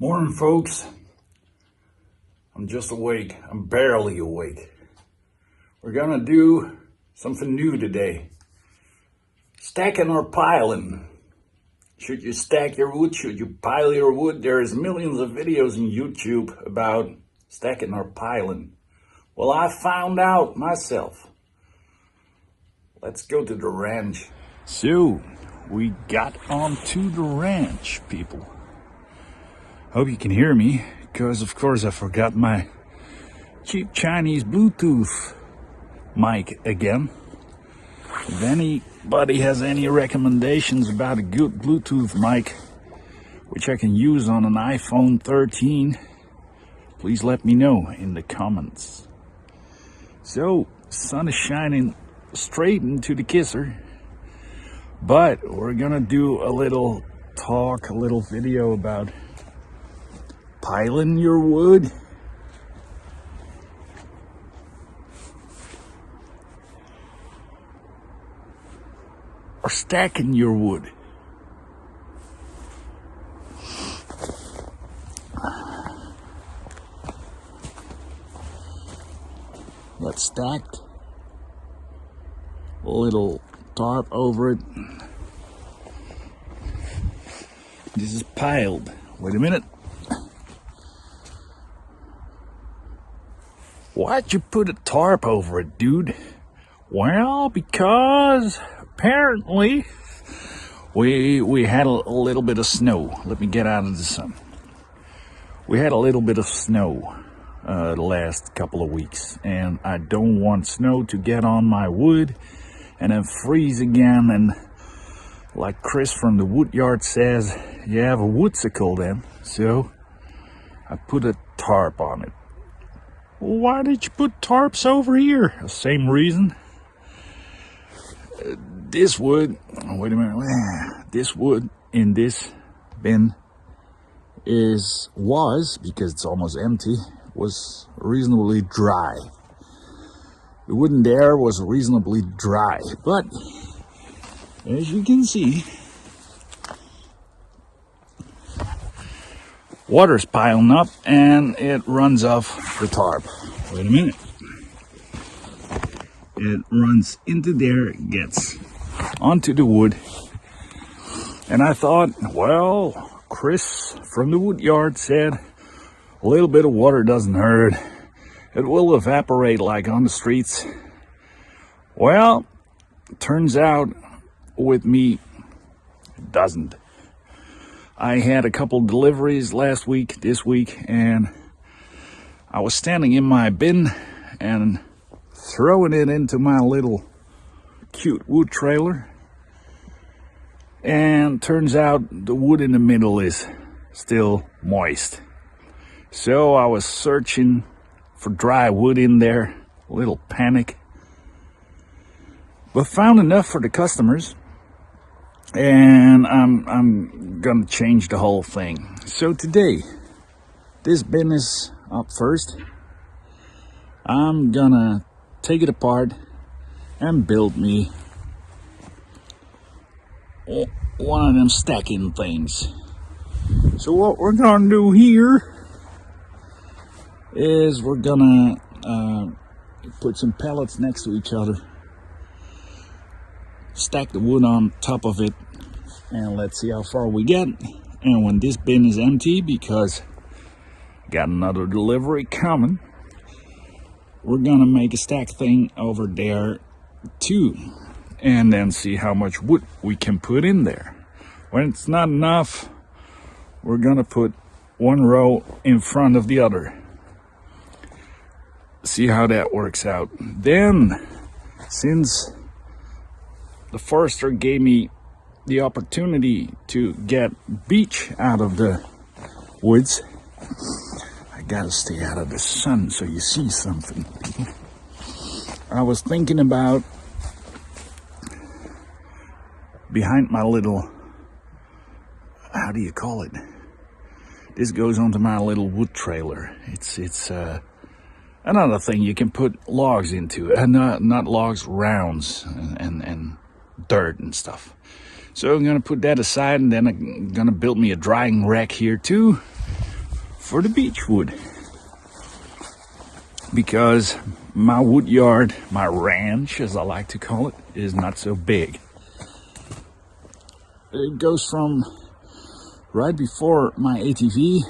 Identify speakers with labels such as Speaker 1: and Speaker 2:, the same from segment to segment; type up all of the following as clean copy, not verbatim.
Speaker 1: Morning, folks. I'm just awake. I'm barely awake. We're gonna do something new today. Stacking or piling. Should you stack your wood? Should you pile your wood? There's millions of videos on YouTube about stacking or piling. Well, I found out myself. Let's go to the ranch. So, we got onto the ranch, people. Hope you can hear me, because of course I forgot my cheap Chinese Bluetooth mic again. If anybody has any recommendations about a good Bluetooth mic, which I can use on an iPhone 13, please let me know in the comments. So, sun is shining straight into the kisser, but we're gonna do a little talk, a little video about piling your wood. Or stacking your wood. That's stacked. A little tarp over it. This is piled. Wait a minute. Why'd you put a tarp over it, dude? Well, because apparently we had a little bit of snow. Let me get out of the sun. We had a little bit of snow the last couple of weeks, and I don't want snow to get on my wood and then freeze again. And like Chris from the woodyard says, you have a woodsicle then. So I put a tarp on it. Why did you put tarps over here? Same reason. This wood, wait a minute, this wood in this bin was, because it's almost empty, was reasonably dry. The wood in there was reasonably dry, but as you can see, water's piling up and it runs off the tarp. Wait a minute. It runs into there, gets onto the wood. And I thought, well, Chris from the woodyard said a little bit of water doesn't hurt. It will evaporate like on the streets. Well, turns out with me, it doesn't. I had a couple deliveries last week, this week, and I was standing in my bin and throwing it into my little cute wood trailer. And turns out the wood in the middle is still moist. So I was searching for dry wood in there, a little panic. But found enough for the customers. And I'm gonna change the whole thing. So today, this bin is up first. I'm gonna take it apart and build me one of them stacking things. So what we're gonna do here is we're gonna put some pellets next to each other, stack the wood on top of it, and let's see how far we get. And when this bin is empty, because I got another delivery coming, we're gonna make a stack thing over there too, and then see how much wood we can put in there. When it's not enough, we're gonna put one row in front of the other. See how that works out. Then, since the forester gave me the opportunity to get beech out of the woods, I gotta stay out of the sun so you see something. I was thinking about behind my little, how do you call it? This goes onto my little wood trailer. It's another thing you can put logs into, not logs, rounds and dirt and stuff. So I'm gonna put that aside, and then I'm gonna build me a drying rack here too. for the beech wood. Because my wood yard, my ranch as I like to call it, is not so big. It goes from right before my ATV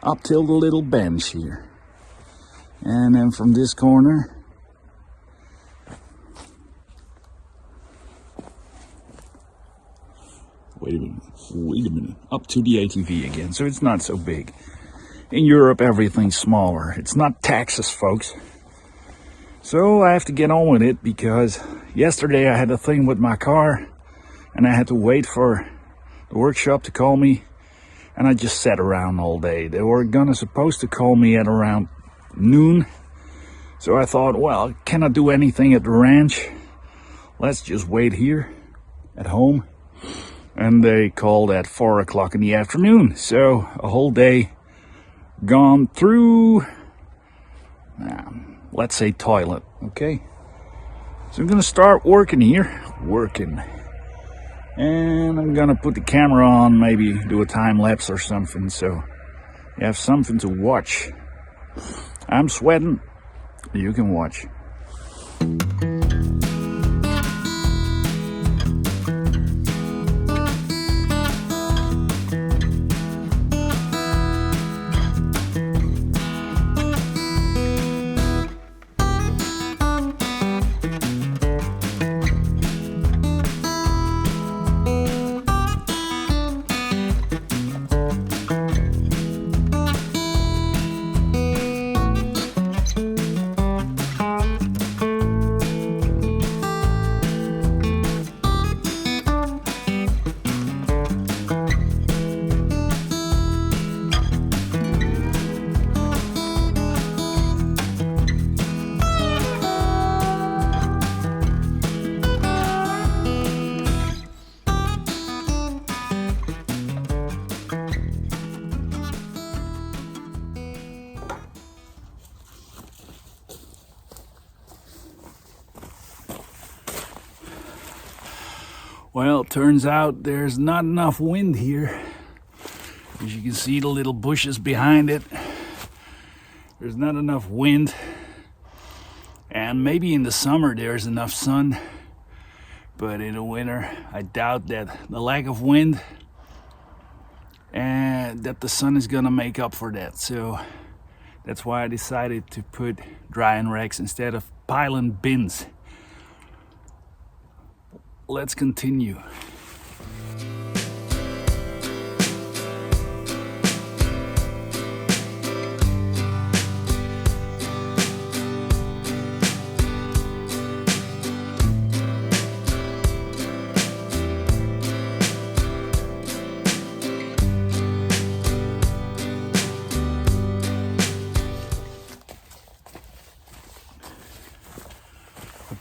Speaker 1: up till the little bench here. And then from this corner wait a minute, up to the ATV again. So it's not so big. In Europe, everything's smaller. It's not Texas, folks. So I have to get on with it because yesterday I had a thing with my car and I had to wait for the workshop to call me, and I just sat around all day. They were supposed to call me at around noon. So I thought, well, I cannot do anything at the ranch. Let's just wait here at home. And they called at 4 o'clock in the afternoon. So a whole day gone through, let's say toilet, okay? So I'm gonna start working here, and I'm gonna put the camera on, maybe do a time lapse or something, so you have something to watch. I'm sweating, you can watch. Well, turns out there's not enough wind here. As you can see, the little bushes behind it. There's not enough wind. And maybe in the summer there's enough sun. But in the winter, I doubt that the lack of wind and that the sun is gonna make up for that. So that's why I decided to put drying racks instead of piling bins. Let's continue.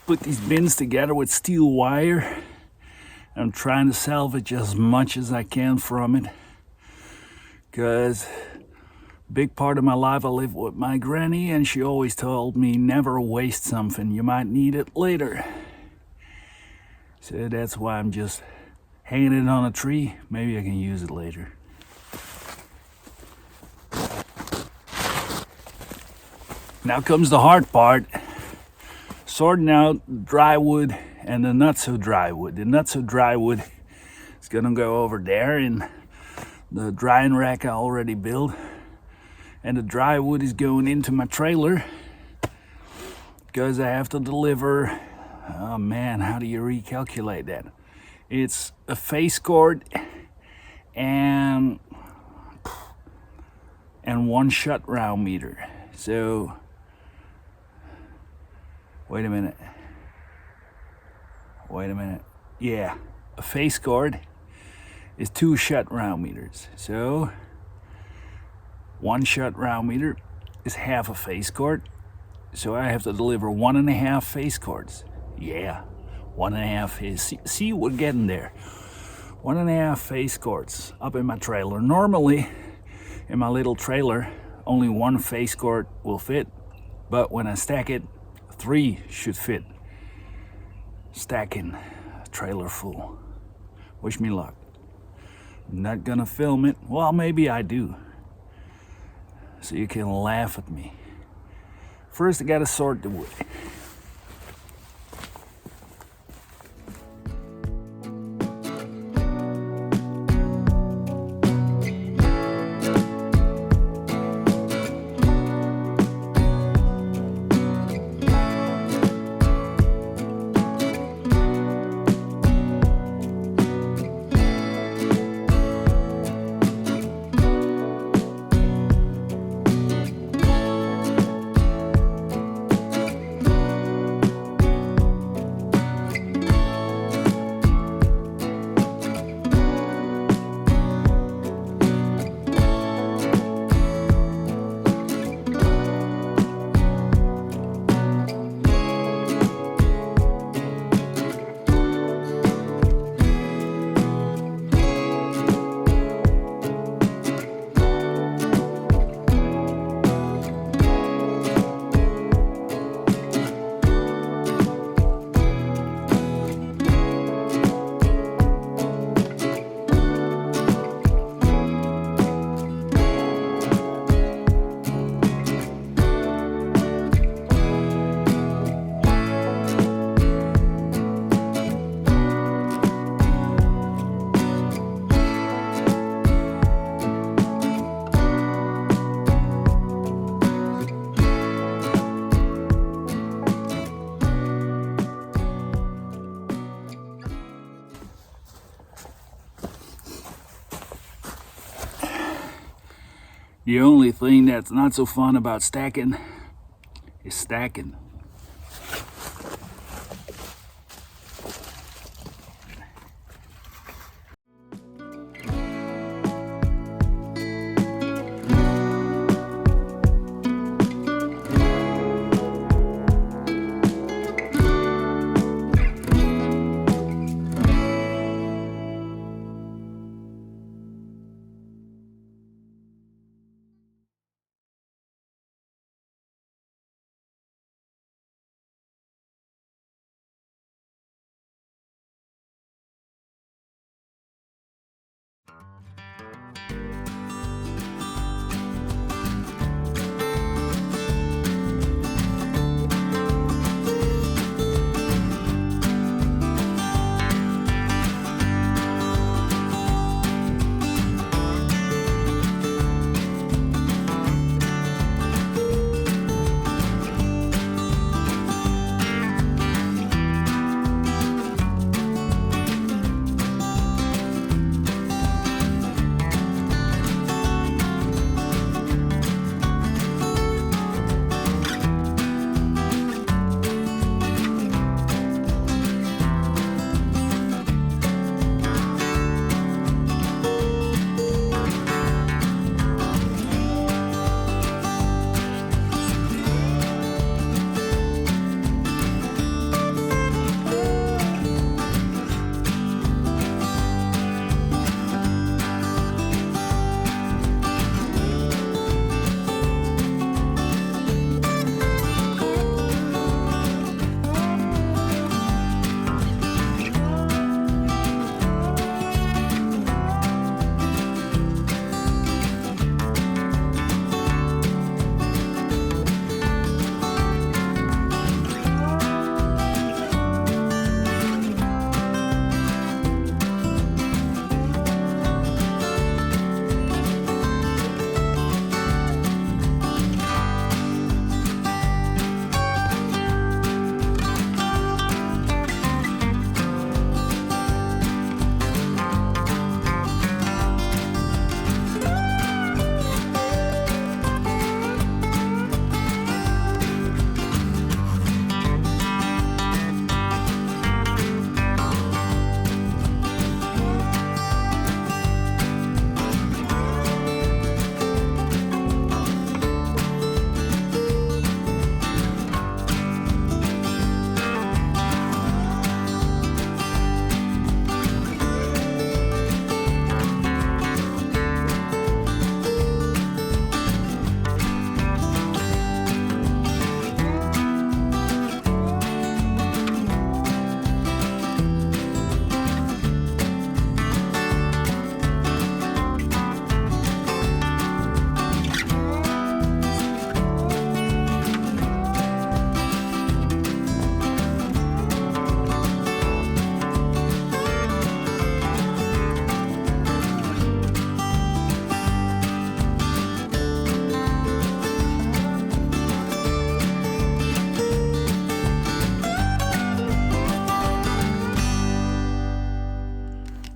Speaker 1: Put these bins together with steel wire. I'm trying to salvage as much as I can from it, because big part of my life I lived with my granny, and she always told me never waste something, you might need it later. So that's why I'm just hanging it on a tree. Maybe I can use it later. Now comes the hard part. Sorting out dry wood and the not so dry wood. The not so dry wood is gonna go over there in the drying rack I already built. And the dry wood is going into my trailer because I have to deliver, oh man, how do you recalculate that? It's a face cord and 1 shut round meter. So Wait a minute. Yeah, a face cord is 2 shut round meters. So 1 shut round meter is half a face cord. So I have to deliver 1.5 face cords. Yeah, 1.5 is, see, we're getting there. 1.5 face cords up in my trailer. Normally, in my little trailer, only 1 face cord will fit. But when I stack it, 3 should fit. Stacking a trailer full. Wish me luck. I'm not gonna film it. Well, maybe I do. So you can laugh at me. First, I gotta sort the wood. The only thing that's not so fun about stacking is stacking.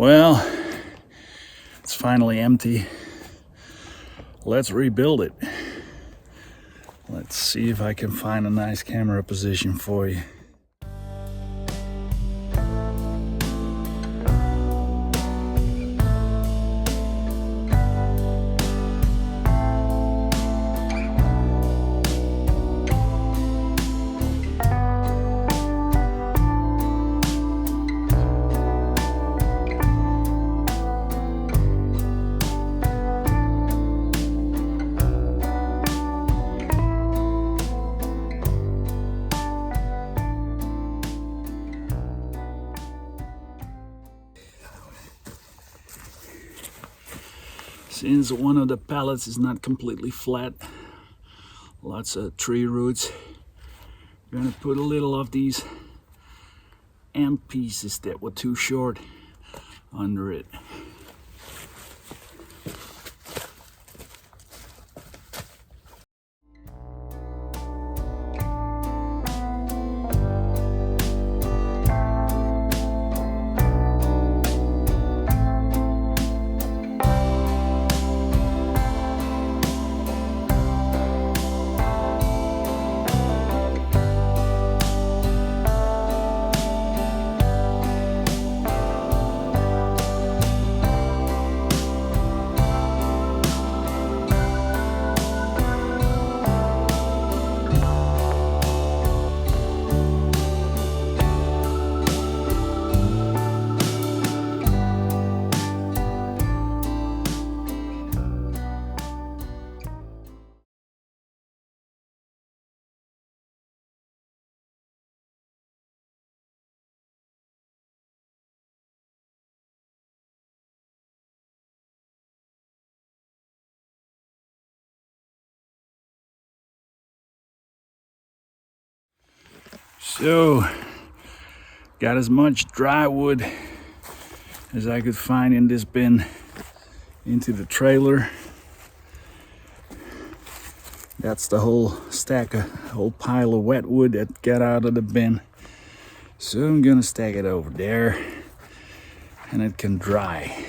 Speaker 1: Well, it's finally empty. Let's rebuild it. Let's see if I can find a nice camera position for you. Since one of the pallets is not completely flat, lots of tree roots, I'm gonna put a little of these end pieces that were too short under it. So, got as much dry wood as I could find in this bin into the trailer. That's the whole stack, a whole pile of wet wood that got out of the bin. So I'm gonna stack it over there and it can dry.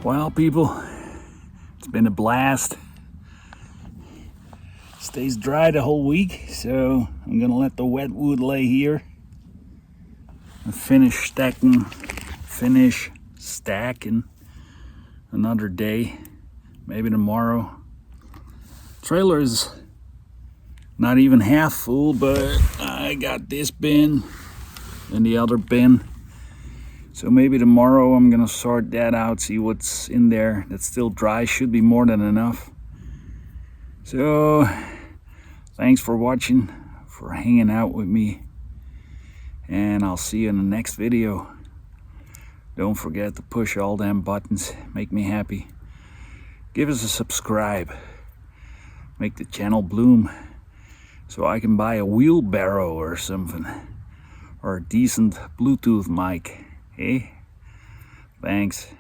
Speaker 1: Well, people, it's been a blast. Stays dry the whole week, so I'm gonna let the wet wood lay here and finish stacking another day, maybe tomorrow. Trailer is not even half full, but I got this bin and the other bin. So maybe tomorrow I'm gonna sort that out, see what's in there that's still dry. Should be more than enough. So thanks for watching, for hanging out with me, and I'll see you in the next video. Don't forget to push all them buttons, make me happy. Give us a subscribe, make the channel bloom, so I can buy a wheelbarrow or something, or a decent Bluetooth mic. Hey, thanks.